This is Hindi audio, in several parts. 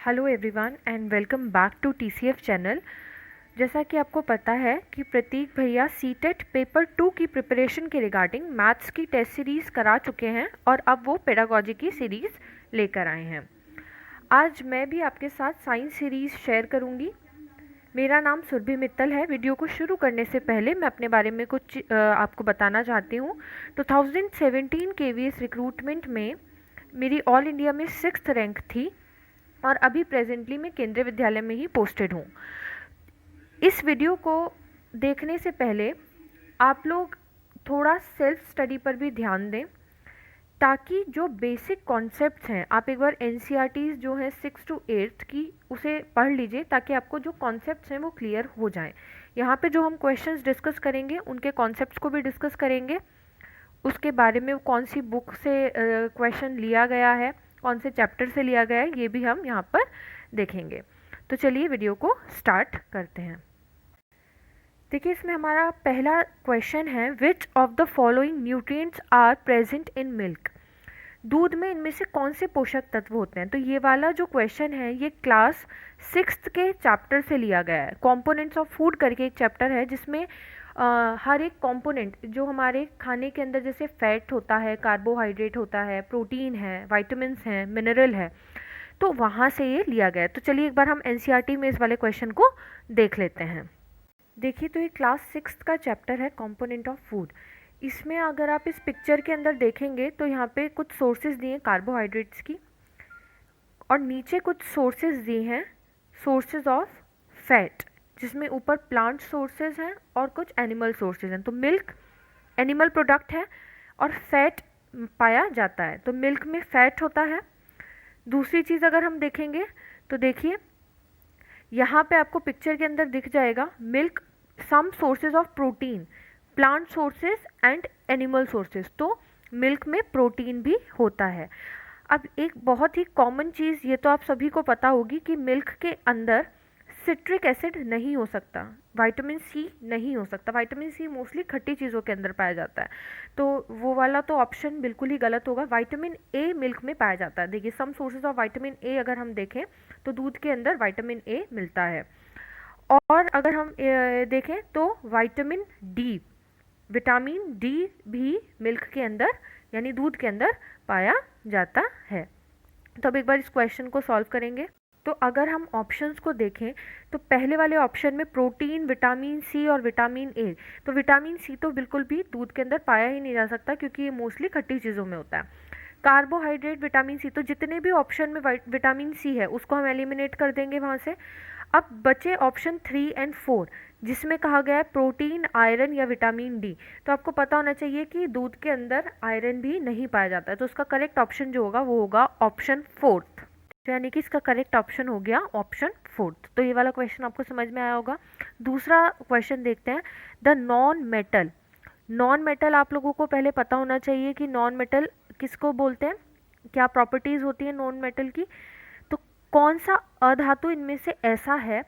Hello everyone and welcome back to TCF channel. जैसा कि आपको पता है कि प्रतीक भैया सीटेट पेपर 2 की प्रिपरेशन के रिगार्डिंग मैथ्स की टेस्ट सीरीज़ करा चुके हैं और अब वो पेडागॉजी की सीरीज़ लेकर आए हैं। आज मैं भी आपके साथ साइंस सीरीज़ शेयर करूंगी। मेरा नाम सुरभि मित्तल है। वीडियो को शुरू करने से पहले मैं अपने बारे में कुछ आपको बताना चाहती हूँ। 2017 KVS रिक्रूटमेंट में मेरी ऑल इंडिया में 6th रैंक थी और अभी प्रेजेंटली मैं केंद्रीय विद्यालय में ही पोस्टेड हूँ। इस वीडियो को देखने से पहले आप लोग थोड़ा सेल्फ स्टडी पर भी ध्यान दें, ताकि जो बेसिक कॉन्सेप्ट्स हैं आप एक बार NCERTs जो हैं 6 to 8 की उसे पढ़ लीजिए, ताकि आपको जो कॉन्सेप्ट्स हैं वो क्लियर हो जाएं। यहाँ पे जो हम क्वेश्चंस डिस्कस करेंगे उनके कॉन्सेप्ट्स को भी डिस्कस करेंगे, उसके बारे में कौन सी बुक से क्वेश्चन लिया गया है, कौन से चैप्टर से लिया गया है, ये भी हम यहाँ पर देखेंगे। तो चलिए वीडियो को स्टार्ट करते हैं। देखिए, इसमें हमारा पहला क्वेश्चन है, which of the following nutrients are present in milk. दूध में इनमें से कौन से पोषक तत्व होते हैं। तो ये वाला जो क्वेश्चन है ये क्लास 6th के चैप्टर से लिया गया है। कॉम्पोनेंट्स ऑफ फूड करके एक चैप्टर है जिसमें हर एक कंपोनेंट जो हमारे खाने के अंदर, जैसे फैट होता है, कार्बोहाइड्रेट होता है, प्रोटीन है, विटामिन्स हैं, मिनरल है, तो वहाँ से ये लिया गया है। तो चलिए एक बार हम NCERT में इस वाले क्वेश्चन को देख लेते हैं। देखिए, तो ये क्लास 6th का चैप्टर है कंपोनेंट ऑफ फूड। इसमें अगर आप इस पिक्चर के अंदर देखेंगे तो यहाँ पे कुछ सोर्सेज दिए हैं कार्बोहाइड्रेट्स की, और नीचे कुछ सोर्सेज दिए हैं सोर्सेज ऑफ फैट, जिसमें ऊपर प्लांट सोर्सेज हैं और कुछ एनिमल सोर्सेज हैं। तो मिल्क एनिमल प्रोडक्ट है और फैट पाया जाता है, तो मिल्क में फैट होता है। दूसरी चीज़ अगर हम देखेंगे तो देखिए यहाँ पे आपको पिक्चर के अंदर दिख जाएगा milk some sources of protein, plant sources and animal sources. तो मिल्क में प्रोटीन भी होता है। अब एक बहुत ही कॉमन चीज़ ये तो आप सभी को पता होगी कि मिल्क के अंदर सिट्रिक एसिड नहीं हो सकता, विटामिन सी नहीं हो सकता। विटामिन सी मोस्टली खट्टी चीज़ों के अंदर पाया जाता है, तो वो वाला तो ऑप्शन बिल्कुल ही गलत होगा। विटामिन ए मिल्क में पाया जाता है। देखिए, some sources of vitamin A अगर हम देखें तो दूध के अंदर विटामिन ए मिलता है। और अगर हम देखें तो विटामिन डी भी मिल्क के अंदर यानी दूध के अंदर पाया जाता है। तो अब एक बार इस क्वेश्चन को सॉल्व करेंगे। तो अगर हम ऑप्शंस को देखें तो पहले वाले ऑप्शन में प्रोटीन, विटामिन सी और विटामिन ए, तो विटामिन सी तो बिल्कुल भी दूध के अंदर पाया ही नहीं जा सकता, क्योंकि ये मोस्टली खट्टी चीज़ों में होता है। कार्बोहाइड्रेट, विटामिन सी, तो जितने भी ऑप्शन में विटामिन सी है उसको हम एलिमिनेट कर देंगे वहाँ से। अब बचे ऑप्शन 3 और 4, जिसमें कहा गया है प्रोटीन, आयरन या विटामिन डी। तो आपको पता होना चाहिए कि दूध के अंदर आयरन भी नहीं पाया जाता है, तो उसका करेक्ट ऑप्शन जो होगा वो होगा ऑप्शन 4th, यानी कि इसका करेक्ट ऑप्शन हो गया ऑप्शन 4th। तो ये वाला क्वेश्चन आपको समझ में आया होगा। दूसरा क्वेश्चन देखते हैं, द नॉन मेटल आप लोगों को पहले पता होना चाहिए कि नॉन मेटल किसको बोलते हैं, क्या प्रॉपर्टीज होती है नॉन मेटल की। तो कौन सा अधातु इनमें से ऐसा है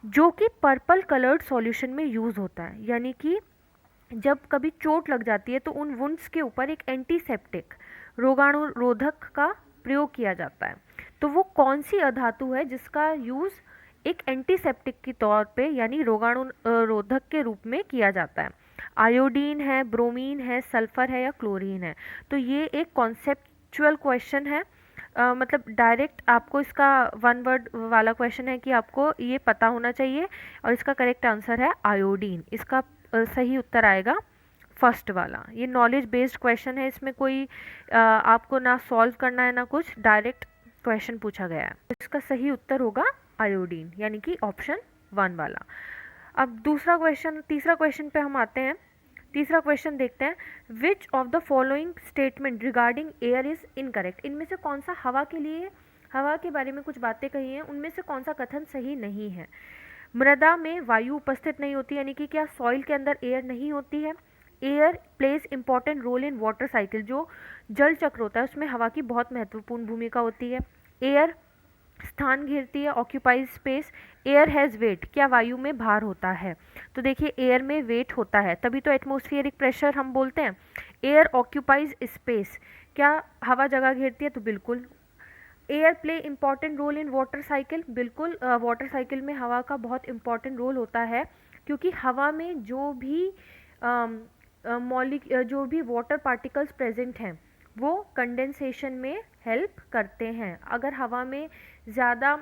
जो कि पर्पल कलर्ड सॉल्यूशन में यूज होता है, यानी कि जब कभी चोट लग जाती है तो उन वुंड्स के ऊपर एक एंटीसेप्टिक, रोगाणुरोधक का प्रयोग किया जाता है। तो वो कौन सी अधातु है जिसका यूज एक एंटीसेप्टिक के तौर पे यानी रोगाणुरोधक के रूप में किया जाता है। आयोडीन है, ब्रोमीन है, सल्फर है या क्लोरीन है। तो ये एक कॉन्सेप्चुअल क्वेश्चन है, मतलब डायरेक्ट आपको इसका 1 वर्ड वाला क्वेश्चन है कि आपको ये पता होना चाहिए, और इसका करेक्ट आंसर है आयोडीन। इसका सही उत्तर आएगा फर्स्ट वाला। ये नॉलेज बेस्ड क्वेश्चन है, इसमें कोई आपको ना सॉल्व करना है ना कुछ, डायरेक्ट क्वेश्चन पूछा गया है। इसका सही उत्तर होगा आयोडीन, यानी कि ऑप्शन 1 वाला। अब तीसरा क्वेश्चन पे हम आते हैं। तीसरा क्वेश्चन देखते हैं, which of the following statement regarding air is incorrect. इनमें से कौन सा हवा के बारे में कुछ बातें कही हैं, उनमें से कौन सा कथन सही नहीं है। मृदा में वायु उपस्थित नहीं होती, यानी कि क्या सॉइल के अंदर एयर नहीं होती है। Air plays important role in water cycle, जो जल चक्र होता है उसमें हवा की बहुत महत्वपूर्ण भूमिका होती है। एयर स्थान घेरती है, occupies space. Air has wait, क्या वायु में भार होता है। तो देखिए, एयर में वेट होता है, तभी तो एटमॉस्फेरिक प्रेशर हम बोलते हैं। एयर ऑक्यूपाइज स्पेस, क्या हवा जगह घेरती है, तो बिल्कुल। Air play important role in water cycle, बिल्कुल वाटर साइकिल में हवा का बहुत इम्पॉर्टेंट रोल होता है, क्योंकि हवा में जो भी वाटर पार्टिकल्स प्रेजेंट हैं वो कंडेंसेशन में हेल्प करते हैं। अगर हवा में ज़्यादा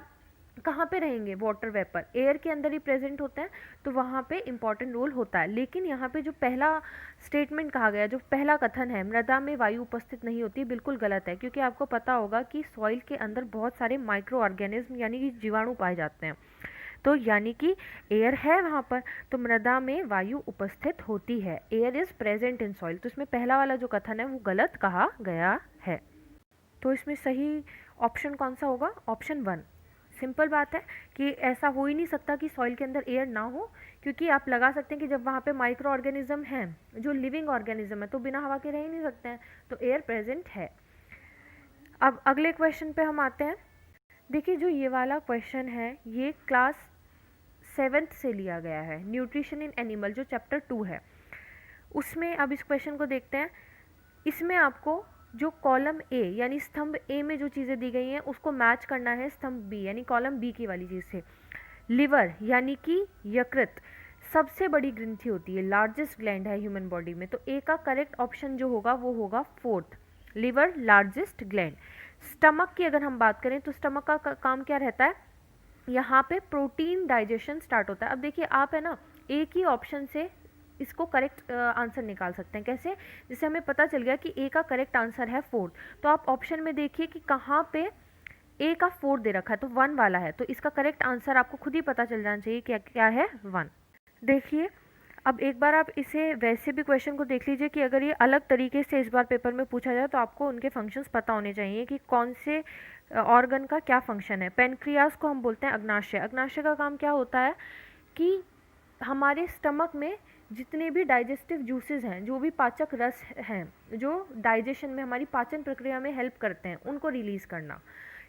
कहाँ पे रहेंगे वाटर वेपर, एयर के अंदर ही प्रेजेंट होते हैं, तो वहाँ पे इम्पॉर्टेंट रोल होता है। लेकिन यहाँ पे जो पहला स्टेटमेंट कहा गया, जो पहला कथन है मृदा में वायु उपस्थित नहीं होती, बिल्कुल गलत है, क्योंकि आपको पता होगा कि सॉइल के अंदर बहुत सारे माइक्रो ऑर्गेनिज्म यानी कि जीवाणु पाए जाते हैं, तो यानी कि एयर है वहाँ पर, तो मृदा में वायु उपस्थित होती है, air is present in soil. तो इसमें पहला वाला जो कथन है वो गलत कहा गया है। तो इसमें सही ऑप्शन कौन सा होगा? ऑप्शन 1। सिंपल बात है कि ऐसा हो ही नहीं सकता कि सॉइल के अंदर एयर ना हो, क्योंकि आप लगा सकते हैं कि जब वहाँ पे माइक्रो ऑर्गेनिज्म हैं जो लिविंग ऑर्गेनिज्म है तो बिना हवा के रह ही नहीं सकते हैं, तो एयर प्रेजेंट है। अब अगले क्वेश्चन पे हम आते हैं। देखिए जो ये वाला क्वेश्चन है ये क्लास 7th से लिया गया है, न्यूट्रिशन इन एनिमल जो चैप्टर 2 है उसमें। अब इस क्वेश्चन को देखते हैं। इसमें आपको जो कॉलम ए यानी स्तंभ ए में जो चीज़ें दी गई हैं उसको मैच करना है स्तंभ बी यानी कॉलम बी की वाली चीज़ से। लिवर यानी कि यकृत सबसे बड़ी ग्रंथि होती है, लार्जेस्ट ग्लैंड है ह्यूमन बॉडी में, तो ए का करेक्ट ऑप्शन जो होगा वो होगा 4th, liver largest gland. Stomach की अगर हम बात करें तो स्टमक का काम क्या रहता है? यहाँ पे प्रोटीन डाइजेशन स्टार्ट होता है। अब देखिए आप है ना एक ही ऑप्शन से इसको करेक्ट आंसर निकाल सकते हैं। कैसे? जिससे हमें पता चल गया कि ए का करेक्ट आंसर है 4th, तो आप ऑप्शन में देखिए कि कहाँ पे ए का 4th दे रखा है, तो 1 वाला है, तो इसका करेक्ट आंसर आपको खुद ही पता चल जाना चाहिए क्या क्या है, 1। देखिए अब एक बार आप इसे वैसे भी क्वेश्चन को देख लीजिए कि अगर ये अलग तरीके से इस बार पेपर में पूछा जाए तो आपको उनके फंक्शंस पता होने चाहिए कि कौन से ऑर्गन का क्या फंक्शन है। पेनक्रियास को हम बोलते हैं अग्नाशय। अग्नाशय का काम क्या होता है कि हमारे स्टमक में जितने भी डाइजेस्टिव जूसेस हैं, जो भी पाचक रस हैं जो डाइजेशन में हमारी पाचन प्रक्रिया में हेल्प करते हैं, उनको रिलीज़ करना।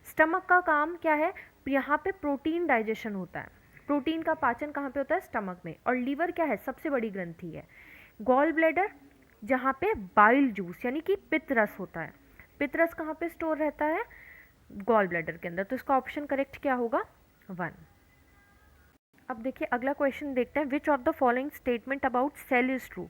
स्टमक का काम क्या है? यहाँ पे प्रोटीन डाइजेशन होता है। प्रोटीन का पाचन कहाँ पे होता है? स्टमक में। और लीवर क्या है? सबसे बड़ी ग्रंथि है। गॉल ब्लैडर जहाँ पे बाइल जूस यानी कि पित्त रस होता है। पित्त रस कहाँ पे स्टोर रहता है? गॉल ब्लैडर के अंदर। तो इसका ऑप्शन करेक्ट क्या होगा? 1। अब देखिए अगला क्वेश्चन देखते हैं। Which of the following statement about cell is true?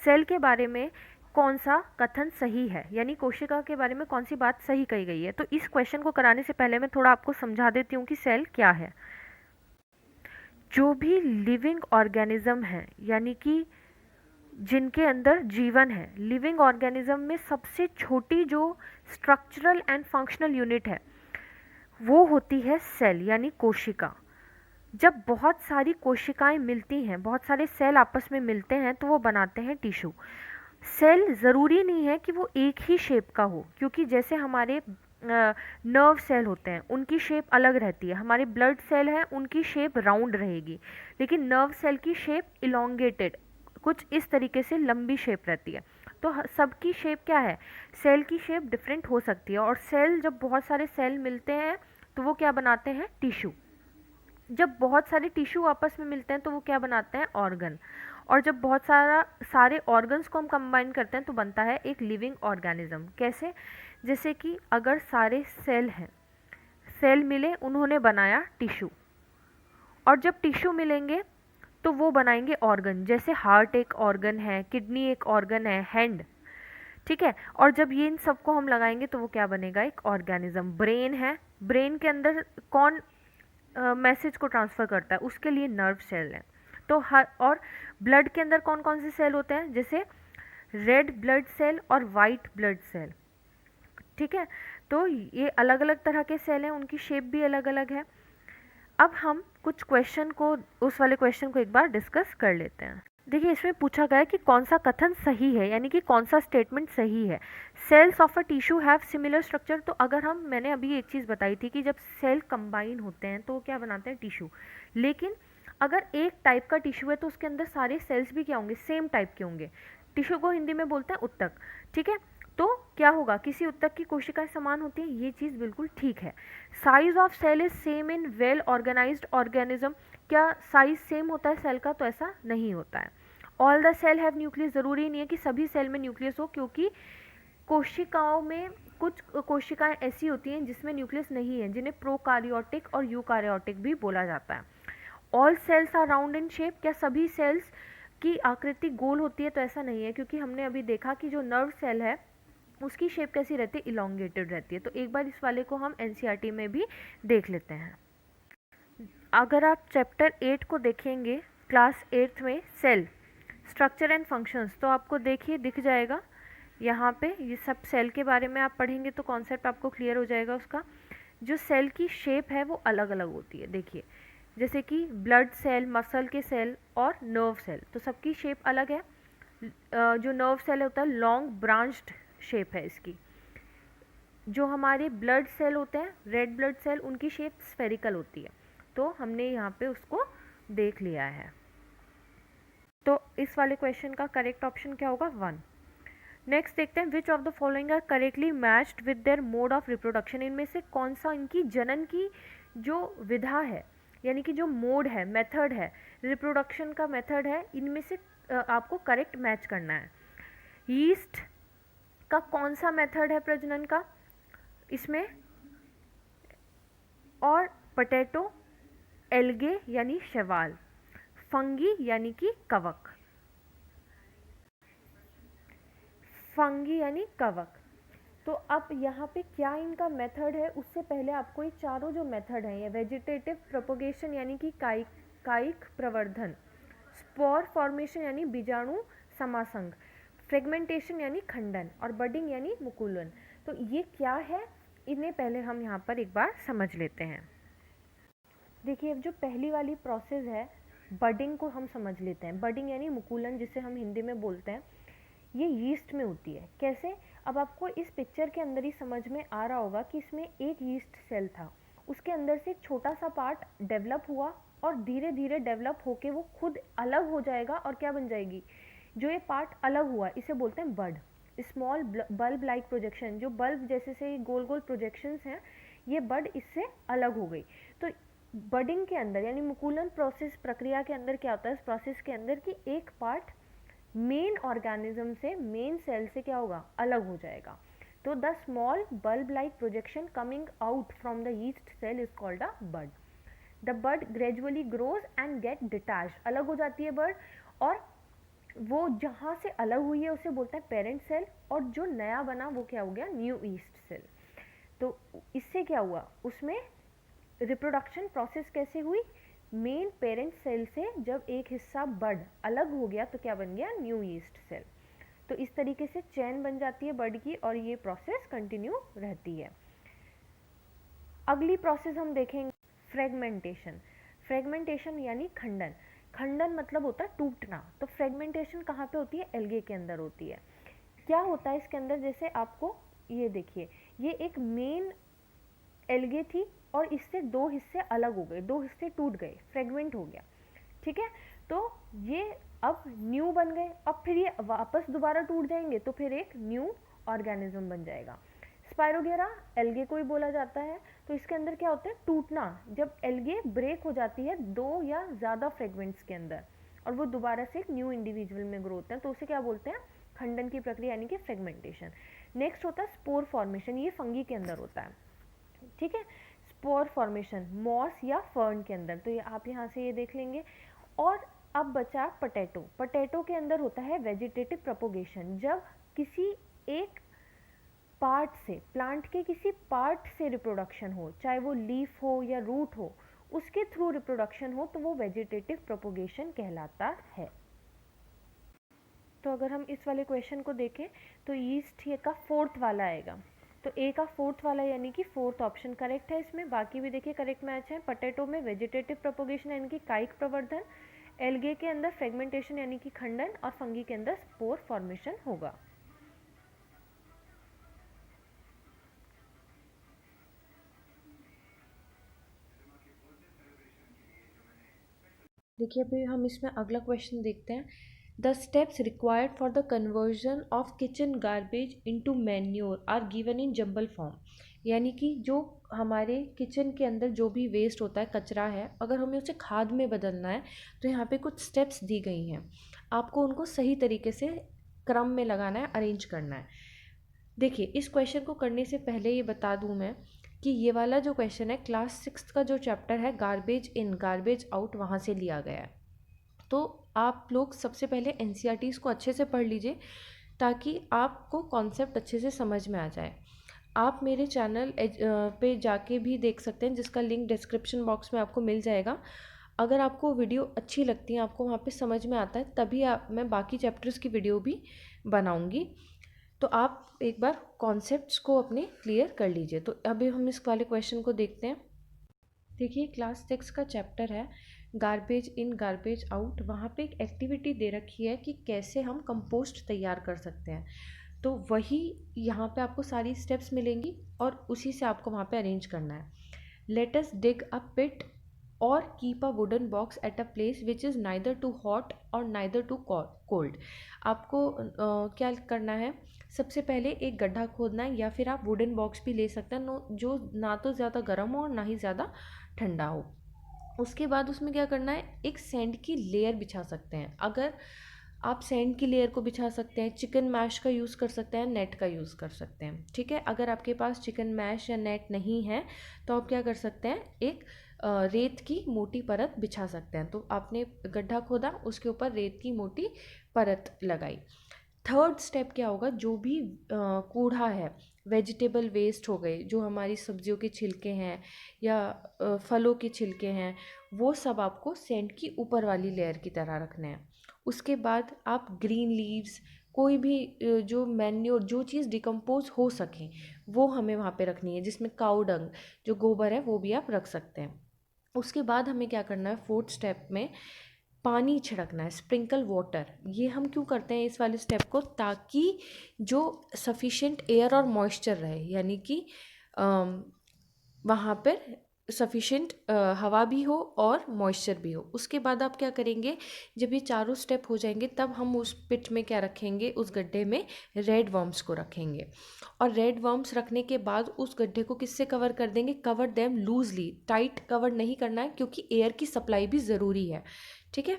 Cell के बारे में कौन सा कथन सही है, यानी कोशिका के बारे में कौन सी बात सही कही गई है। तो इस क्वेश्चन को कराने से पहले मैं थोड़ा आपको समझा देती हूँ कि सेल क्या है। जो भी लिविंग ऑर्गेनिज्म है यानी कि जिनके अंदर जीवन है, लिविंग ऑर्गेनिज्म में सबसे छोटी जो स्ट्रक्चरल एंड फंक्शनल यूनिट है वो होती है सेल यानी कोशिका। जब बहुत सारी कोशिकाएं मिलती हैं, बहुत सारे सेल आपस में मिलते हैं तो वो बनाते हैं टिश्यू। सेल ज़रूरी नहीं है कि वो एक ही शेप का हो, क्योंकि जैसे हमारे नर्व सेल होते हैं उनकी शेप अलग रहती है, हमारे ब्लड सेल हैं उनकी शेप राउंड रहेगी, लेकिन नर्व सेल की शेप इलोंगेटेड कुछ इस तरीके से लंबी शेप रहती है। तो सबकी शेप क्या है? सेल की शेप डिफरेंट हो सकती है। और सेल जब बहुत सारे सेल मिलते हैं तो वो क्या बनाते हैं? टिश्यू। जब बहुत सारे टिश्यू आपस में मिलते हैं तो वो क्या बनाते हैं? ऑर्गन। और जब बहुत सारे ऑर्गन्स को हम कंबाइन करते हैं तो बनता है एक लिविंग ऑर्गेनिज्म। कैसे? जैसे कि अगर सारे सेल हैं, सेल मिले उन्होंने बनाया टिश्यू, और जब टिश्यू मिलेंगे तो वो बनाएंगे ऑर्गन। जैसे हार्ट एक ऑर्गन है, किडनी एक ऑर्गन है, हैंड, ठीक है। और जब ये इन सबको हम लगाएंगे तो वो क्या बनेगा? एक ऑर्गेनिज्म। ब्रेन है, ब्रेन के अंदर कौन मैसेज को ट्रांसफ़र करता है? उसके लिए नर्व सेल है। तो हर और ब्लड के अंदर कौन कौन से सेल होते हैं? जैसे रेड ब्लड सेल और वाइट ब्लड सेल, ठीक है। तो ये अलग अलग तरह के सेल हैं, उनकी शेप भी अलग अलग है। अब हम कुछ क्वेश्चन को, उस वाले क्वेश्चन को एक बार डिस्कस कर लेते हैं। देखिए इसमें पूछा गया है कि कौन सा कथन सही है, यानी कि कौन सा स्टेटमेंट सही है। Cells of a tissue have similar structure. तो अगर मैंने अभी एक चीज़ बताई थी कि जब सेल कंबाइन होते हैं तो क्या बनाते हैं? टिश्यू। लेकिन अगर एक टाइप का टिश्यू है तो उसके अंदर सारे सेल्स भी क्या होंगे? सेम टाइप के होंगे। टिश्यू को हिंदी में बोलते हैं उत्तक, ठीक है। तो क्या होगा? किसी उत्तक की कोशिकाएं समान होती हैं, ये चीज़ बिल्कुल ठीक है। Size of cell is same in well organised organism. क्या साइज सेम होता है सेल का? तो ऐसा नहीं होता है। All the cell have nucleus. ज़रूरी नहीं है कि सभी सेल में न्यूक्लियस हो, क्योंकि कोशिकाओं में कुछ कोशिकाएं ऐसी होती हैं जिसमें न्यूक्लियस नहीं है, जिन्हें प्रोकार्योटिक और यूकार्योटिक भी बोला जाता है। All cells are round in shape, क्या सभी सेल्स की आकृति गोल होती है? तो ऐसा नहीं है, क्योंकि हमने अभी देखा कि जो नर्व सेल है उसकी शेप कैसी रहती है, इलोंगेटेड रहती है। तो एक बार इस वाले को हम एनसीईआरटी में भी देख लेते हैं। अगर आप चैप्टर 8 को देखेंगे क्लास 8 में सेल स्ट्रक्चर एंड फंक्शंस, तो आपको देखिए दिख जाएगा यहाँ पे, ये सब सेल के बारे में आप पढ़ेंगे तो कॉन्सेप्ट आपको क्लियर हो जाएगा उसका। जो सेल की शेप है वो अलग अलग होती है। देखिए जैसे कि ब्लड सेल, मसल के सेल और नर्व सेल, तो सबकी शेप अलग है। जो नर्व सेल होता है लॉन्ग ब्रांच्ड शेप है इसकी। जो हमारे ब्लड सेल होते हैं, रेड ब्लड सेल, उनकी शेप स्फेरिकल होती है। तो हमने यहाँ पे उसको देख लिया है। तो इस वाले क्वेश्चन का करेक्ट ऑप्शन क्या होगा? 1। नेक्स्ट देखते हैं, which of the following are correctly matched with their mode of reproduction. इनमें से कौन सा इनकी जनन की जो विधा है, यानी कि जो मोड है, मेथड है, रिप्रोडक्शन का मेथड है, इनमें से आपको करेक्ट मैच करना है। यीस्ट का कौन सा मेथड है प्रजनन का इसमें? और पोटैटो, एल्गे यानी शैवाल, फंगी यानी कि कवक, फंगी यानी कवक। तो अब यहाँ पे क्या इनका मेथड है, उससे पहले आपको ये चारों जो मेथड हैं, ये वेजिटेटिव प्रोपोगेशन यानी कि कायिक प्रवर्धन, स्पोर फॉर्मेशन यानी बीजाणु समासंग, फ्रेगमेंटेशन यानी खंडन, और बडिंग यानी मुकुलन, तो ये क्या है इन्हें पहले हम यहाँ पर एक बार समझ लेते हैं। देखिए अब जो पहली वाली प्रोसेस है बडिंग को हम समझ लेते हैं। बडिंग यानी मुकुलन जिसे हम हिंदी में बोलते हैं, ये यीस्ट में होती है। कैसे? अब आपको इस पिक्चर के अंदर ही समझ में आ रहा होगा कि इसमें एक यीस्ट सेल था, उसके अंदर से एक छोटा सा पार्ट डेवलप हुआ और धीरे धीरे डेवलप होके वो खुद अलग हो जाएगा और क्या बन जाएगी? जो ये पार्ट अलग हुआ इसे बोलते हैं बड, स्मॉल बल्ब लाइक प्रोजेक्शन। जो बल्ब जैसे से गोल गोल प्रोजेक्शंस हैं, ये बड इससे अलग हो गई। तो बडिंग के अंदर यानी मुकुलन प्रोसेस प्रक्रिया के अंदर क्या होता है, इस प्रोसेस के अंदर कि एक पार्ट मेन ऑर्गेनिज्म से, मेन सेल से क्या होगा? अलग हो जाएगा। तो the small bulb like projection coming out from the yeast cell is called a bud. The bud gradually grows and get detached, अलग हो जाती है बड, और वो जहाँ से अलग हुई है उसे बोलते हैं पेरेंट सेल, और जो नया बना वो क्या हो गया? New yeast cell. तो इससे क्या हुआ? उसमें रिप्रोडक्शन प्रोसेस कैसे हुई? मेन पेरेंट सेल से जब एक हिस्सा बड अलग हो गया तो क्या बन गया? New yeast cell. तो इस तरीके से चेन बन जाती है बड की और ये प्रोसेस कंटिन्यू रहती है। अगली प्रोसेस हम देखेंगे फ्रेगमेंटेशन। फ्रेगमेंटेशन यानी खंडन। खंडन मतलब होता है टूटना। तो फ्रेगमेंटेशन कहाँ पे होती है? एल्गे के अंदर होती है। क्या होता है इसके अंदर? जैसे आपको ये देखिए, ये एक मेन एल्गे थी और इससे दो हिस्से अलग हो गए, दो हिस्से टूट गए, फ्रेगमेंट हो गया, ठीक है। तो ये अब न्यू बन गए, अब फिर ये वापस दोबारा टूट जाएंगे तो फिर एक न्यू ऑर्गेनिज्म बन जाएगा। स्पायरोगेरा एल्गे को ही बोला जाता है। तो इसके अंदर क्या होता है? टूटना। जब एल्गे ब्रेक हो जाती है दो या ज़्यादा फ्रेगमेंट्स के अंदर और वो दोबारा से एक न्यू इंडिविजुअल में ग्रो होते हैं, तो उसे क्या बोलते हैं? खंडन की प्रक्रिया यानी कि फ्रेगमेंटेशन। नेक्स्ट होता है स्पोर फॉर्मेशन, ये फंगी के अंदर होता है, ठीक है। स्पोर फॉर्मेशन मॉस या फर्न के अंदर, तो ये आप यहाँ से ये देख लेंगे। और अब बचा पोटैटो। पोटैटो के अंदर होता है वेजिटेटिव प्रोपोगेशन, जब किसी एक पार्ट से, प्लांट के किसी पार्ट से रिप्रोडक्शन हो, चाहे वो लीफ हो या रूट हो, उसके थ्रू रिप्रोडक्शन हो तो वो वेजिटेटिव प्रोपोगेशन कहलाता है। तो अगर हम इस वाले क्वेश्चन को देखें तो ईस्ट ये का फोर्थ वाला आएगा। तो ए का फोर्थ वाला यानी कि फोर्थ ऑप्शन करेक्ट है इसमें। बाकी भी देखिए करेक्ट मैच है। पोटैटो में वेजिटेटिव प्रोपोगेशन यानी कि कायिक प्रवर्धन, एल्गे के अंदर फ्रेगमेंटेशन यानी कि खंडन, और फंगी के अंदर स्पोर फॉर्मेशन होगा। देखिए अभी हम इसमें अगला क्वेश्चन देखते हैं। The steps required for the conversion of kitchen garbage into manure are given in jumble form. यानी कि जो हमारे किचन के अंदर जो भी वेस्ट होता है, कचरा है, अगर हमें उसे खाद में बदलना है तो यहाँ पे कुछ स्टेप्स दी गई हैं। आपको उनको सही तरीके से क्रम में लगाना है, अरेंज करना है। देखिए, इस क्वेश्चन को करने से पहले ये बता दूं मैं कि ये वाला जो क्वेश्चन है क्लास 6 का जो चैप्टर है गार्बेज इन गार्बेज आउट, वहाँ से लिया गया है। तो आप लोग सबसे पहले एनसीईआरटीज़ को अच्छे से पढ़ लीजिए ताकि आपको कॉन्सेप्ट अच्छे से समझ में आ जाए। आप मेरे चैनल पे जाके भी देख सकते हैं, जिसका लिंक डिस्क्रिप्शन बॉक्स में आपको मिल जाएगा। अगर आपको वीडियो अच्छी लगती है, आपको वहाँ पे समझ में आता है, तभी मैं बाकी चैप्टर्स की वीडियो भी बनाऊँगी। तो आप एक बार कॉन्सेप्ट्स को अपने क्लियर कर लीजिए। तो अभी हम इस वाले क्वेश्चन को देखते हैं। देखिए, क्लास 6 का चैप्टर है गार्बेज इन गार्बेज आउट। वहाँ पे एक एक्टिविटी दे रखी है कि कैसे हम कंपोस्ट तैयार कर सकते हैं। तो वही यहाँ पे आपको सारी स्टेप्स मिलेंगी और उसी से आपको वहाँ पे अरेंज करना है। Let us dig a pit और keep a wooden box at a place which is neither too hot और नाइदर टू कोल्ड। आपको क्या करना है, सबसे पहले एक गड्ढा खोदना है, या फिर आप वुडन बॉक्स भी ले सकते हैं जो ना तो ज़्यादा गर्म हो और ना ही ज़्यादा ठंडा हो। उसके बाद उसमें क्या करना है, एक सैंड की लेयर बिछा सकते हैं। अगर आप सैंड की लेयर को बिछा सकते हैं, चिकन मैश का यूज़ कर सकते हैं, नेट का यूज़ कर सकते हैं। ठीक है, अगर आपके पास चिकन मैश या नेट नहीं है तो आप क्या कर सकते हैं, एक रेत की मोटी परत बिछा सकते हैं। तो आपने गड्ढा खोदा, उसके ऊपर रेत की मोटी परत लगाई। थर्ड स्टेप क्या होगा, जो भी कूड़ा है, वेजिटेबल वेस्ट हो गए, जो हमारी सब्जियों के छिलके हैं या फलों के छिलके हैं, वो सब आपको सैंड की ऊपर वाली लेयर की तरह रखने हैं। उसके बाद आप ग्रीन लीव्स, कोई भी जो मैन्योर, जो चीज़ डिकम्पोज हो सके वो हमें वहाँ पे रखनी है, जिसमें काऊ डंग, जो गोबर है, वो भी आप रख सकते हैं। उसके बाद हमें क्या करना है, फोर्थ स्टेप में पानी छिड़कना है, स्प्रिंकल वाटर। ये हम क्यों करते हैं इस वाले स्टेप को, ताकि जो सफिशिएंट एयर और मॉइस्चर रहे, यानी कि वहाँ पर सफिशिएंट हवा भी हो और मॉइस्चर भी हो। उसके बाद आप क्या करेंगे, जब ये चारों स्टेप हो जाएंगे तब हम उस पिट में क्या रखेंगे, उस गड्ढे में रेड वर्म्स को रखेंगे। और रेड वर्म्स रखने के बाद उस गड्ढे को किससे कवर कर देंगे, cover them loosely, tight cover नहीं करना है क्योंकि एयर की सप्लाई भी ज़रूरी है। ठीक है,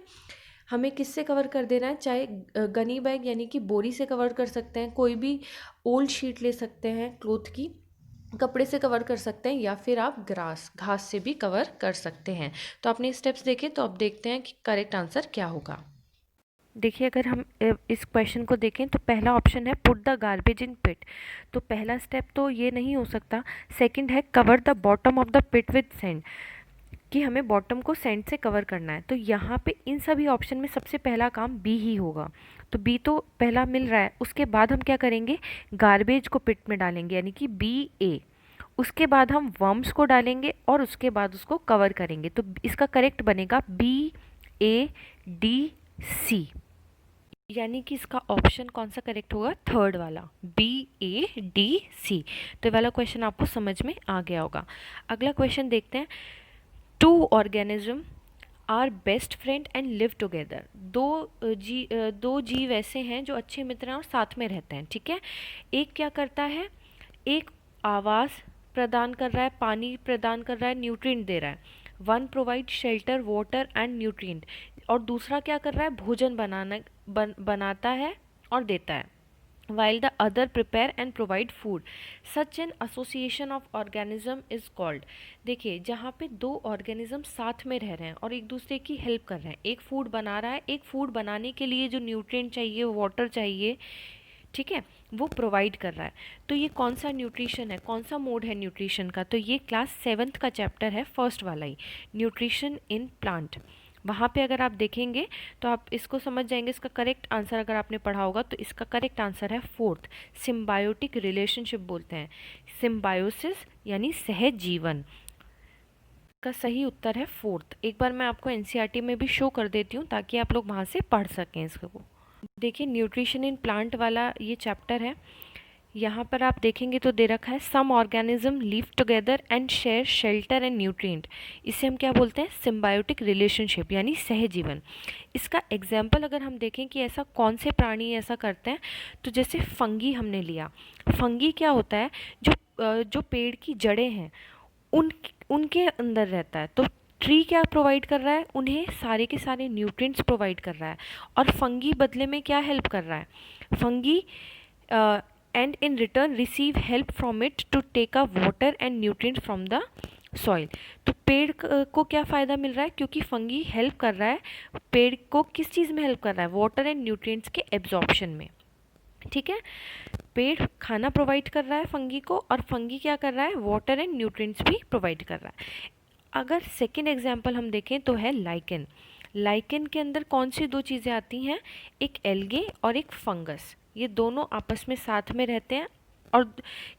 हमें किससे कवर कर देना है, चाहे गनी बैग यानी कि बोरी से कवर कर सकते हैं, कोई भी ओल्ड शीट ले सकते हैं क्लोथ की, कपड़े से कवर कर सकते हैं, या फिर आप घास से भी कवर कर सकते हैं। तो आपने स्टेप्स देखे, तो अब देखते हैं कि करेक्ट आंसर क्या होगा। देखिए, अगर हम इस क्वेश्चन को देखें तो पहला ऑप्शन है पुट द गार्बेज इन पिट। तो पहला स्टेप तो ये नहीं हो सकता। सेकंड है cover the bottom of the pit with sand, कि हमें बॉटम को सैंड से कवर करना है। तो यहाँ पे इन सभी ऑप्शन में सबसे पहला काम बी ही होगा। तो बी तो पहला मिल रहा है। उसके बाद हम क्या करेंगे, गार्बेज को पिट में डालेंगे, यानी कि बी ए। उसके बाद हम वर्म्स को डालेंगे और उसके बाद उसको कवर करेंगे। तो इसका करेक्ट बनेगा बी ए डी सी, यानी कि इसका ऑप्शन कौन सा करेक्ट होगा, थर्ड वाला, बी ए डी सी। तो ये वाला क्वेश्चन आपको समझ में आ गया होगा। अगला क्वेश्चन देखते हैं। Two organism are best friend and live together. दो जीव ऐसे हैं जो अच्छे मित्र हैं और साथ में रहते हैं। ठीक है, एक क्या करता है, एक आवास प्रदान कर रहा है, पानी प्रदान कर रहा है, न्यूट्रिएंट दे रहा है। One provide shelter water and nutrient, और दूसरा क्या कर रहा है, भोजन बनाता है और देता है। while the other prepare and provide food. Such an association of organism is called। देखिए, जहाँ पे दो ऑर्गेनिज्म साथ में रह रहे हैं और एक दूसरे की हेल्प कर रहे हैं, एक फूड बना रहा है, एक फूड बनाने के लिए जो न्यूट्रिएंट चाहिए, वाटर चाहिए, ठीक है, वो प्रोवाइड कर रहा है। तो ये कौन सा न्यूट्रिशन है, कौन सा मोड है न्यूट्रिशन का, तो ये क्लास 7th का चैप्टर है, फर्स्ट वाला ही, न्यूट्रिशन इन प्लांट। वहाँ पे अगर आप देखेंगे तो आप इसको समझ जाएंगे। इसका करेक्ट आंसर अगर आपने पढ़ा होगा तो इसका करेक्ट आंसर है फोर्थ, सिम्बायोटिक रिलेशनशिप बोलते हैं। सिम्बायोसिस यानी सहज जीवन का सही उत्तर है फोर्थ। एक बार मैं आपको एनसीईआरटी में भी शो कर देती हूँ ताकि आप लोग वहाँ से पढ़ सकें इसको। देखिए, न्यूट्रिशन इन प्लांट वाला ये चैप्टर है। यहाँ पर आप देखेंगे तो दे रखा है some organism live together and share shelter and nutrient. इसे हम क्या बोलते हैं, सिम्बायोटिक रिलेशनशिप यानी सहजीवन। इसका एग्जाम्पल अगर हम देखें कि ऐसा कौन से प्राणी ऐसा करते हैं, तो जैसे फंगी हमने लिया। फंगी क्या होता है, जो पेड़ की जड़ें हैं उनके अंदर रहता है। तो ट्री क्या प्रोवाइड कर रहा है, उन्हें सारे के सारे न्यूट्रिएंट्स प्रोवाइड कर रहा है। और फंगी बदले में क्या हेल्प कर रहा है, fungi and in return receive help from it to take a water and nutrients from the soil. तो पेड़ को क्या फ़ायदा मिल रहा है, क्योंकि फंगी हेल्प कर रहा है पेड़ को, किस चीज़ में हेल्प कर रहा है, वाटर एंड न्यूट्रिएंट्स के एब्जॉर्प्शन में। ठीक है, पेड़ खाना प्रोवाइड कर रहा है फंगी को, और फंगी क्या कर रहा है, वाटर एंड न्यूट्रिएंट्स भी प्रोवाइड कर रहा है। अगर सेकेंड एग्जाम्पल हम देखें तो है लाइकेन। लाइकेन के अंदर कौन सी दो चीज़ें आती हैं, एक एल्गे और एक फंगस, ये दोनों आपस में साथ में रहते हैं। और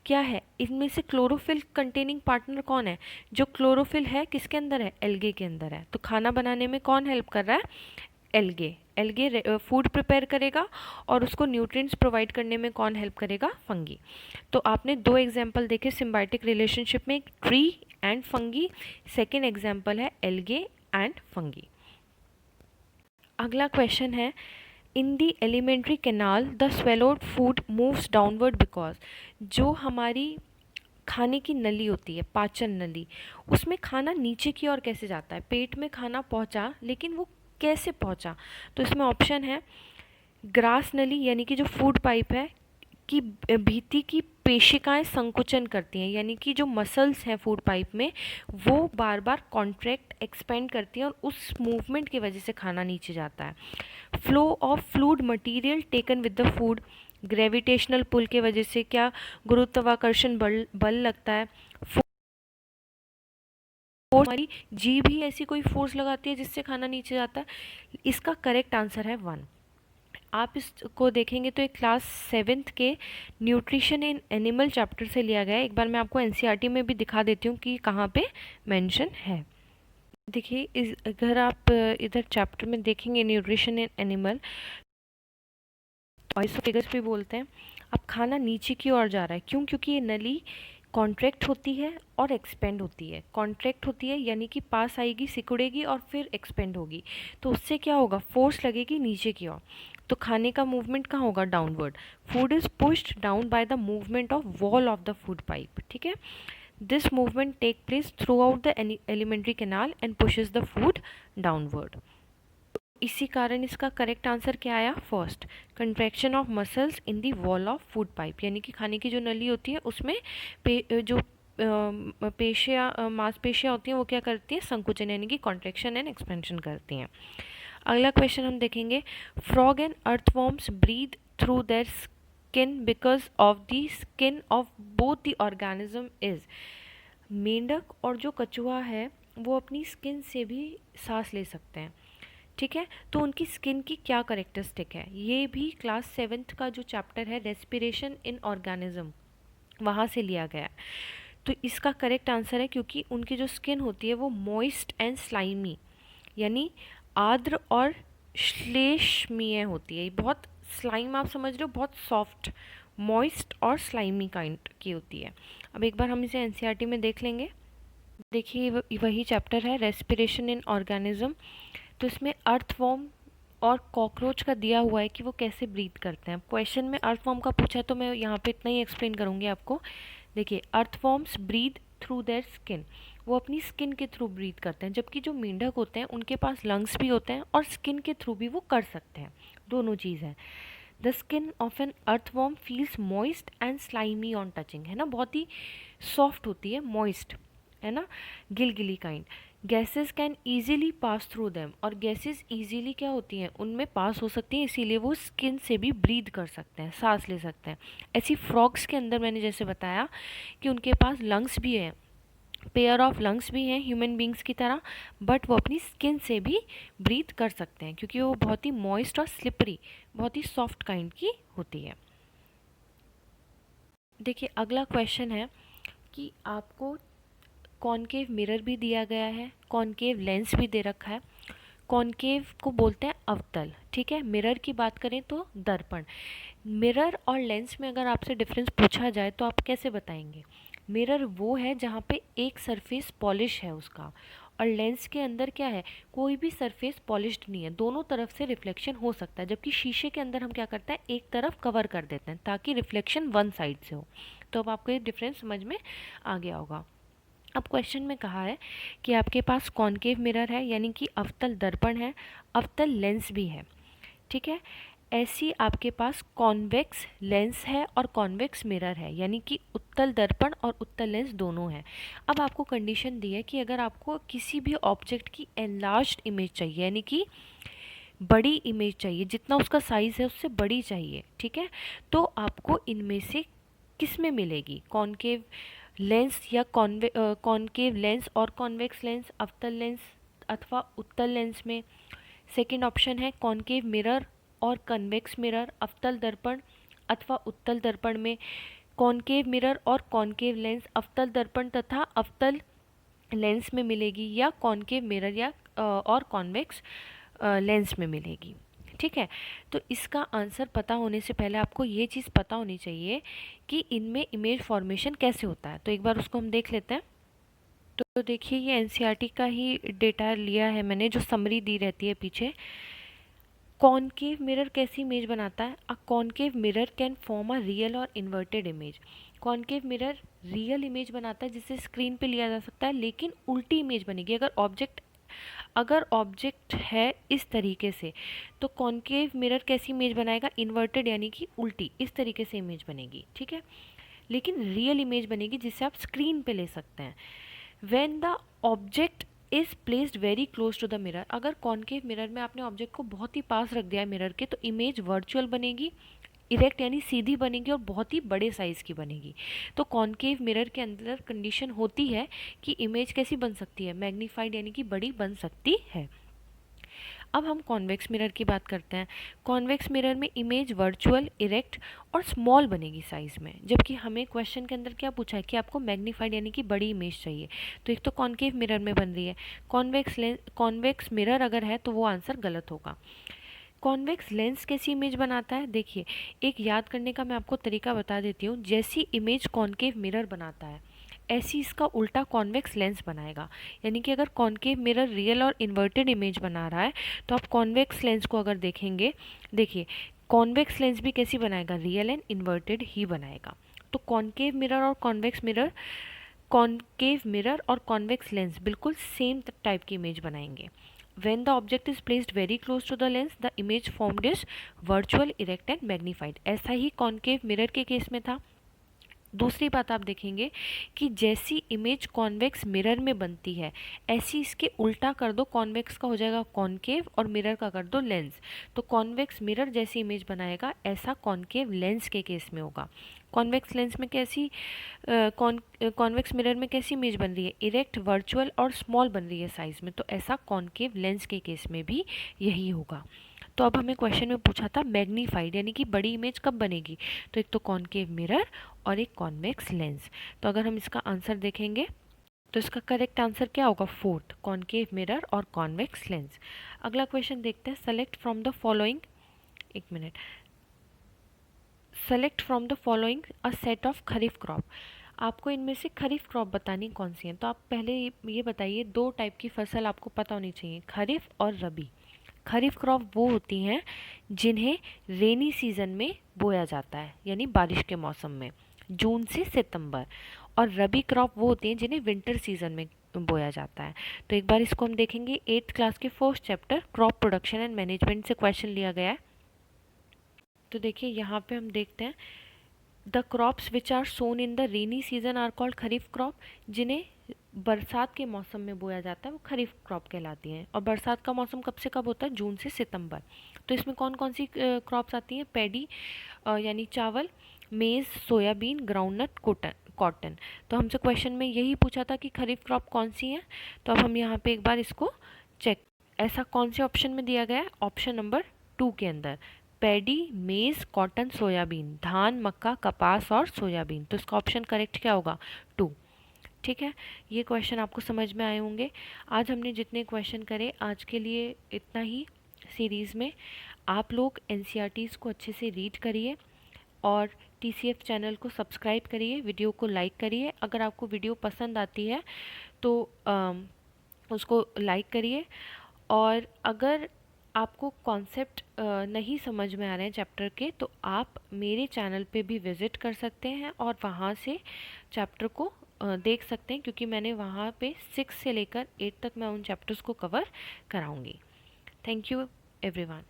क्या है, इनमें से क्लोरोफिल कंटेनिंग पार्टनर कौन है, जो क्लोरोफिल है किसके अंदर है, एल्गे के अंदर है। तो खाना बनाने में कौन हेल्प कर रहा है, एल्गे। एल्गे फूड प्रिपेयर करेगा, और उसको न्यूट्रिएंट्स प्रोवाइड करने में कौन हेल्प करेगा, फंगी। तो आपने दो एग्जाम्पल देखे सिम्बायोटिक रिलेशनशिप में, tree and fungi. Second example है एल्गे एंड फंगी। अगला क्वेश्चन है, in the alimentary canal the swallowed food moves downward because. जो हमारी खाने की नली होती है, पाचन नली, उसमें खाना नीचे की ओर कैसे जाता है, पेट में खाना पहुंचा लेकिन वो कैसे पहुंचा। तो इसमें ऑप्शन है, ग्रास नली यानी कि जो फूड पाइप है की भित्ति की पेशिकाएं संकुचन करती हैं, यानी कि जो मसल्स हैं फूड पाइप में वो बार बार कॉन्ट्रैक्ट एक्सपेंड करती हैं, और उस मूवमेंट की वजह से खाना नीचे जाता है। Flow of fluid material taken with the food, gravitational pull के वजह से क्या गुरुत्वाकर्षण बल लगता है, फोर्स, हमारी जीभ ही ऐसी कोई फोर्स लगाती है जिससे खाना नीचे जाता है। इसका करेक्ट आंसर है 1। आप इसको देखेंगे तो एक क्लास 7th के न्यूट्रिशन इन एनिमल चैप्टर से लिया गया है। एक बार मैं आपको एनसीईआरटी में भी दिखा देती हूँ कि कहाँ पे मेंशन है। देखिए, इस अगर आप इधर चैप्टर में देखेंगे न्यूट्रिशन इन एनिमल, फिगर्स भी बोलते हैं। अब खाना नीचे की ओर जा रहा है, क्यों, क्योंकि ये नली कॉन्ट्रैक्ट होती है और एक्सपेंड होती है। कॉन्ट्रैक्ट होती है यानी कि पास आएगी, सिकुड़ेगी और फिर एक्सपेंड होगी, तो उससे क्या होगा, फोर्स लगेगी नीचे की ओर। तो खाने का मूवमेंट कहाँ होगा, downward. Food is pushed down by the movement of wall of the food pipe. ठीक है, this movement take place throughout the alimentary canal and pushes the food downward. इसी कारण इसका करेक्ट आंसर क्या आया, first, contraction of muscles in the wall of food pipe, यानी कि खाने की जो नली होती है उसमें जो पेशियाँ मांसपेशियाँ होती हैं वो क्या करती हैं, संकुचन यानी कि कॉन्ट्रैक्शन एंड एक्सपेंशन करती हैं। अगला क्वेश्चन हम देखेंगे, frog and earthworms breathe through their skin because of the skin of both the organism is. मेंढक और जो कछुआ है वो अपनी स्किन से भी सांस ले सकते हैं। ठीक है, तो उनकी स्किन की क्या करेक्टरिस्टिक है, ये भी क्लास 7th का जो चैप्टर है रेस्पिरेशन इन ऑर्गेनिज्म वहाँ से लिया गया है। तो इसका करेक्ट आंसर है, क्योंकि उनकी जो स्किन होती है वो मॉइस्ट एंड स्लाइमी, यानी आर्द्र और श्लेष्मीय होती है। बहुत स्लाइम, आप समझ रहे हो, बहुत सॉफ्ट, मॉइस्ट और स्लाइमी काइंड की होती है। अब एक बार हम इसे एनसीईआरटी में देख लेंगे। देखिए, वही चैप्टर है रेस्पिरेशन इन ऑर्गेनिज्म। तो इसमें अर्थवॉर्म और कॉकरोच का दिया हुआ है कि वो कैसे ब्रीथ करते हैं। क्वेश्चन में अर्थवॉर्म का पूछा है तो मैं यहाँ पे इतना ही एक्सप्लेन करूँगी आपको। देखिए, earthworms breathe through their skin, वो अपनी स्किन के थ्रू ब्रीथ करते हैं, जबकि जो मेंढक होते हैं उनके पास लंग्स भी होते हैं और स्किन के थ्रू भी वो कर सकते हैं, दोनों चीज़ है। The skin of an earthworm feels moist and slimy on touching, है ना, बहुत ही सॉफ्ट होती है, मॉइस्ट है ना, गिलगिली kind. Gases can easily pass through them, और गैसेस ईजिली क्या होती हैं, उनमें पास हो सकती हैं, इसीलिए वो स्किन से भी ब्रीथ कर सकते हैं, सांस ले सकते हैं। ऐसी फ्रॉग्स के अंदर मैंने जैसे बताया कि उनके पास लंग्स भी हैं, पेयर ऑफ लंग्स भी हैं ह्यूमन बींग्स की तरह, बट वो अपनी स्किन से भी ब्रीथ कर सकते हैं, क्योंकि वो बहुत ही मॉइस्ट और स्लिपरी, बहुत ही सॉफ्ट काइंड की होती है। देखिए, अगला क्वेश्चन है कि आपको कॉनकेव मिरर भी दिया गया है, कॉनकेव लेंस भी दे रखा है। कॉनकेव को बोलते हैं अवतल, ठीक है। मिरर की बात करें तो दर्पण। मिरर और लेंस में अगर आपसे डिफरेंस पूछा जाए तो आप कैसे बताएंगे। मिरर वो है जहाँ पे एक सरफेस पॉलिश है उसका, और लेंस के अंदर क्या है, कोई भी सरफेस पॉलिश्ड नहीं है, दोनों तरफ से रिफ्लेक्शन हो सकता है। जबकि शीशे के अंदर हम क्या करते हैं, एक तरफ कवर कर देते हैं ताकि रिफ्लेक्शन वन साइड से हो। तो अब आपको ये डिफरेंस समझ में आ गया होगा। अब क्वेश्चन में कहा है कि आपके पास कॉनकेव मिरर है, यानी कि अवतल दर्पण है, अवतल लेंस भी है, ठीक है। ऐसी आपके पास कॉन्वेक्स लेंस है और कॉन्वेक्स मिरर है, यानी कि उत्तल दर्पण और उत्तल लेंस दोनों हैं। अब आपको कंडीशन दी है कि अगर आपको किसी भी ऑब्जेक्ट की एनलार्ज्ड इमेज चाहिए, यानी कि बड़ी इमेज चाहिए, जितना उसका साइज़ है उससे बड़ी चाहिए, ठीक है, तो आपको इनमें से किस में मिलेगी? कॉनकेव लेंस या कॉनकेव लेंस और कॉन्वेक्स लेंस, अवतल लेंस अथवा उत्तल लेंस में। सेकंड ऑप्शन है कॉनकेव मिरर और कन्वेक्स मिरर, अवतल दर्पण अथवा उत्तल दर्पण में। कॉनकेव मिरर और कॉनकेव लेंस अवतल दर्पण तथा अवतल लेंस में मिलेगी, या कॉनकेव मिरर या और कॉन्वेक्स लेंस में मिलेगी, ठीक है। तो इसका आंसर पता होने से पहले आपको ये चीज़ पता होनी चाहिए कि इनमें इमेज फॉर्मेशन कैसे होता है। तो एक बार उसको हम देख लेते हैं। तो देखिए, ये एनसीईआरटी का ही डेटा लिया है मैंने, जो समरी दी रहती है पीछे। कॉनकेव मिरर कैसी इमेज बनाता है? A concave mirror can form a real और inverted image. Concave mirror real image बनाता है जिसे स्क्रीन पे लिया जा सकता है, लेकिन उल्टी इमेज बनेगी। अगर ऑब्जेक्ट है इस तरीके से, तो कॉनकेव मिरर कैसी इमेज बनाएगा? इन्वर्टेड, यानी कि उल्टी, इस तरीके से इमेज बनेगी, ठीक है। लेकिन रियल इमेज बनेगी जिसे आप स्क्रीन पे ले सकते हैं। When the object is placed very close to the mirror, अगर कॉनकेव मिरर में आपने ऑब्जेक्ट को बहुत ही पास रख दिया है मिरर के, तो इमेज वर्चुअल बनेगी, इरेक्ट यानी सीधी बनेगी और बहुत ही बड़े साइज़ की बनेगी। तो कॉनकेव मिरर के अंदर कंडीशन होती है कि इमेज कैसी बन सकती है? मैग्नीफाइड, यानी कि बड़ी बन सकती है। अब हम कॉन्वेक्स मिरर की बात करते हैं। कॉन्वेक्स मिरर में इमेज वर्चुअल, इरेक्ट और स्मॉल बनेगी साइज़ में, जबकि हमें क्वेश्चन के अंदर क्या पूछा है कि आपको मैग्नीफाइड यानी कि बड़ी इमेज चाहिए। तो एक तो कॉनकेव मिरर में बन रही है, कॉन्वेक्स मिरर अगर है तो वो आंसर गलत होगा। कॉन्वेक्स लेंस कैसी इमेज बनाता है? देखिए, एक याद करने का मैं आपको तरीका बता देती हूँ। जैसी इमेज कॉनकेव मिरर बनाता है, ऐसी इसका उल्टा कॉन्वेक्स लेंस बनाएगा। यानी कि अगर कॉनकेव मिरर रियल और इन्वर्टेड इमेज बना रहा है, तो आप कॉन्वेक्स लेंस को अगर देखेंगे, देखिए कॉन्वेक्स लेंस भी कैसी बनाएगा? रियल एंड इन्वर्टेड ही बनाएगा। तो कॉनकेव मिरर और कॉन्वेक्स लेंस बिल्कुल सेम टाइप की इमेज बनाएंगे। When the object is placed very close to the lens, the image formed is virtual, erect and magnified. ऐसा ही कॉनकेव मिरर के केस में था। दूसरी बात आप देखेंगे कि जैसी इमेज कॉन्वेक्स मिरर में बनती है, ऐसी इसके उल्टा कर दो, कॉन्वेक्स का हो जाएगा कॉनकेव और मिरर का कर दो लेंस। तो कॉन्वेक्स मिरर जैसी इमेज बनाएगा, ऐसा कॉनकेव लेंस के केस में होगा। कॉन्वेक्स लेंस में कैसी कॉन्वेक्स मिरर में कैसी इमेज बन रही है? इरेक्ट, वर्चुअल और स्मॉल बन रही है साइज में, तो ऐसा कॉनकेव लेंस के केस में भी यही होगा। तो अब हमें क्वेश्चन में पूछा था मैग्नीफाइड यानी कि बड़ी इमेज कब बनेगी, तो एक तो कॉनकेव मिरर और एक कॉन्वेक्स लेंस। तो अगर हम इसका आंसर देखेंगे तो इसका करेक्ट आंसर क्या होगा? फोर्थ, कॉनकेव मिरर और कॉन्वेक्स लेंस। अगला क्वेश्चन देखते हैं। सेलेक्ट फ्रॉम द फॉलोइंग, एक minute, select from the following a set of kharif crop. आपको इनमें से खरीफ क्रॉप बतानी कौन सी है। तो आप पहले ये बताइए, दो टाइप की फसल आपको पता होनी चाहिए, खरीफ और रबी। खरीफ क्रॉप वो होती हैं जिन्हें रेनी सीजन में बोया जाता है, यानी बारिश के मौसम में, जून से सितंबर। और रबी क्रॉप वो होती हैं जिन्हें विंटर सीजन में बोया जाता है। तो एक बार इसको हम देखेंगे। 8th क्लास के first chapter crop production and management से क्वेश्चन लिया गया है। तो देखिए यहाँ पे हम देखते हैं, the crops which are sown in the rainy season are called kharif crop. जिन्हें बरसात के मौसम में बोया जाता है वो खरीफ क्रॉप कहलाती हैं। और बरसात का मौसम कब से कब होता है? जून से सितंबर। तो इसमें कौन कौन सी क्रॉप्स आती हैं? पैडी यानी चावल, मेज़, सोयाबीन, ग्राउंडनट, कॉटन। तो हमसे क्वेश्चन में यही पूछा था कि खरीफ क्रॉप कौन सी है। तो अब हम यहाँ पे एक बार इसको चेक, ऐसा कौन से ऑप्शन में दिया गया है? ऑप्शन नंबर 2 के अंदर, पैडी, मेज़, कॉटन, सोयाबीन, धान, मक्का, कपास और सोयाबीन। तो इसका ऑप्शन करेक्ट क्या होगा? 2। ठीक है, ये क्वेश्चन आपको समझ में आए होंगे। आज हमने जितने क्वेश्चन करे, आज के लिए इतना ही सीरीज़ में। आप लोग एनसीईआरटीज़ को अच्छे से रीड करिए और टीसीएफ चैनल को सब्सक्राइब करिए, वीडियो को लाइक करिए। अगर आपको वीडियो पसंद आती है तो उसको लाइक करिए। और अगर आपको कॉन्सेप्ट नहीं समझ में आ रहे हैं चैप्टर के, तो आप मेरे चैनल पे भी विज़िट कर सकते हैं और वहाँ से चैप्टर को देख सकते हैं, क्योंकि मैंने वहाँ पे 6 से लेकर 8 तक मैं उन चैप्टर्स को कवर कराऊँगी। Thank you everyone.